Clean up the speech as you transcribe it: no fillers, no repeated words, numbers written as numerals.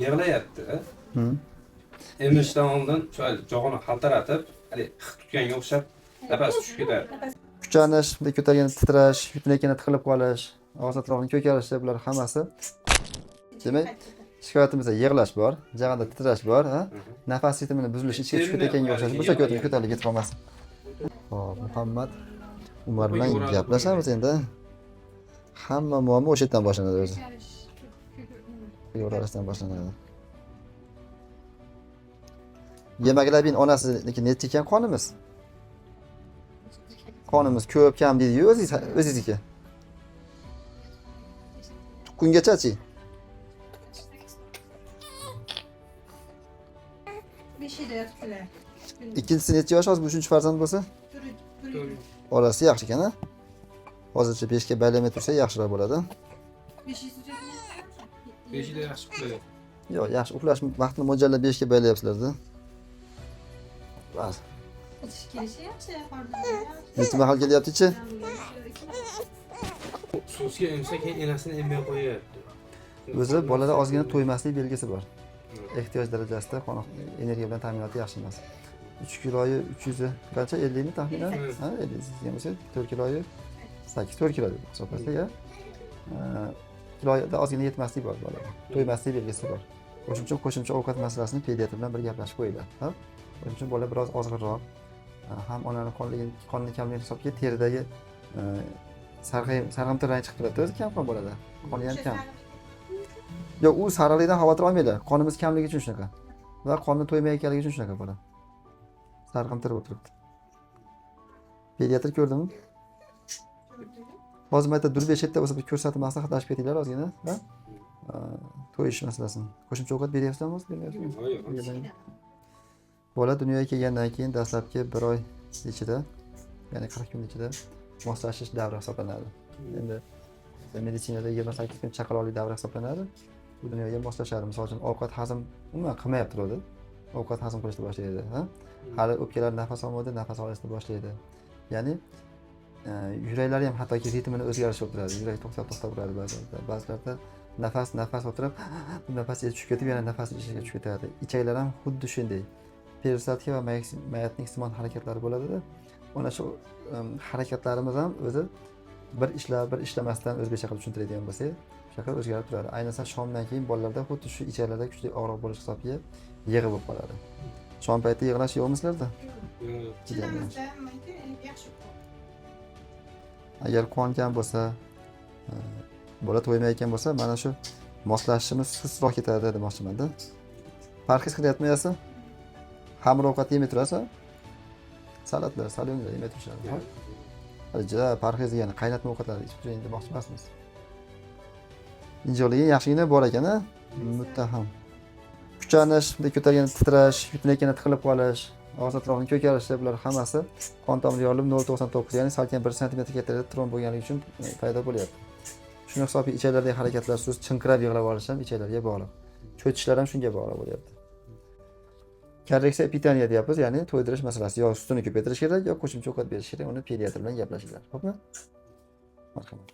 yig'layapti. Emishdan oldin jog'ini qaltiratib, hali tutganga o'xshab nafas tushib ketadi. Kuchanish, bunday ko'targanda titrash, yutmayotganda tiqilib qolish, og'iz atrofini ko'karish, bular hammasi. Demak, shikoyatimizda yig'lash bor, jag'ida titrash bor, nafas ritmini buzilishi, ichga tushib ketayotganga o'xshash, bo'lsa ko'tarilib ketib qolmas. Xo'p, Muhammad Umar bilan gaplashamiz endi. Hamma muammo o'sha yerdan boshlanadi o'zi. Yo'ralashdan boshlanadi. Yemaglabin onasiniki necha ekan qonimiz? Qonimiz ko'p, kam deydi-yu o'zingizniki. Kungacha-chi? 5 yil yotibdilar. Ikkinchisi necha yosh hozir, 3-chi farzand bo'lsa? 4. Orasi yaxshi ekan-a? Hozircha 5 ga baylamay tursa yaxshiroq bo'ladi. 5 yilda yaxshi uxlaydi. Yo'q, yaxshi uxlash vaqtini mo'ljallab 5 ga baylayapsizlar-da. Bas. Kelishi yaxshi, Necha mahal kelyapti-chi? Suvga emsa keyin enasini emmay qo'yapti. O'zi bolada ozgina to'ymaslik belgisi bor. Ehtiyoj darajasida energiya bilan ta'minoti yaxshi emas. 3 kiloyi 300 qancha 50 mi taxminan? Ha, 50 degan bo'lsa 4 kiloyi 4 kilo deb hisoblasak-a. Kiloda ozgina yetmaslik bor bolada. To'ymaslik belgisi bor. O'shuning uchun qo'shimcha ovqat masalasini pediatr bilan bir gaplashib qo'yinglar. Ha? O'shuning uchun bola biroz ozg'inroq, ham onaning qonni kamligi hisobiga teridagi sarg'amtir rang chiqib turadi o'zi kamqon bolada. Qoni ham kam. Yo'q, u sariqlikdan xavotir olmanglar. Qonimiz kamligi uchun shunaqa. Va qonni to'ymayotganligi uchun shunaqa bola. Sarg'amtir bo'lib turibdi. Pediatr ko'rdimmi? Hozir mayda durbesh yerda bo'lsa bir ko'rsatib maslahatlashib ketinglar ozgina, ha? To'yish masalasini. Qo'shimcha ovqat beryapsizmi o'zi? Bermayapsizmi? Bola dunyoga kelgandan keyin dastlabki 1 oy ichida, ya'ni 40 kun ichida moslashish davri hisoblanadi. Endi meditsinada 28 kun chaqaloqlik davri hisoblanadi. Bu dunyoga moslashadi. Misol uchun ovqat hazm umuman qilmayapti turadi. Ovqat hazm qilishni boshlaydi, ha? Hali o'pkalar nafas olmaydi, nafas olishni boshlaydi. Ya'ni yuraklari ham hattoki ritmini o'zgarishi bo'lib turadi. Yurak to'xtab turadi ba'zilarda. Ba'zilarda nafas o'tirib, nafas tushib ketib, yana nafas ichiga tushib ketadi. Ichaklar ham xuddi shunday. Peristaltika va mayatning simon harakatlari bo'ladi-da. Mana shu harakatlarimiz ham o'zi bir ishlab, bir ishlamasdan o'zbekcha qilib tushuntiradigan bo'lsak, shunaqa o'zgarib turadi. Ayniqsa shomdan keyin bolalarda xuddi shu ichaklarda kuchli og'riq bo'lish hisobiga yig'i bo'lib qoladi. Shom payti yig'lash yo'qmi sizlarda? yaxshi. Agar qon kam bo'lsa, bola to'ymayotgan bo'lsa, mana shu moslashishimiz sustroq ketadi demoqchiman-da. Parhez qilyapmi-yasa? Xamir ovqat yemay turasiz? Salatlar, salyonlar yemay turishadi. Hali parhez degani qaynatma ovqatlarni ichib turing demoqchi emasmiz. Injiqligi yaxshigina bor ekan-a? Muttaham. Kuchanish, bunday ko'targanda titrash, yutmayotganda tiqilib qolish, og'iz atrofini ko'karish, bular hammasi qon tomiri yorilib 0.99, ya'ni salkam 1 sm kattalikda tromb bo'lganligi uchun paydo bo'lyapti. Shunga hisobli ichaklardagi harakatlar, siz chinqirab yig'lab olish ham ichaklarga bog'liq. Cho'chishlar ham shunga bog'liq bo'lyapti. Korreksiya pitaniya deyapmiz, ya'ni to'ydirish masalasi. Yo sutini ko'paytirish kerak, yo qo'shimcha ovqat berish kerak. Uni pediatr bilan gaplashinglar. Xo'pmi? Marhamat.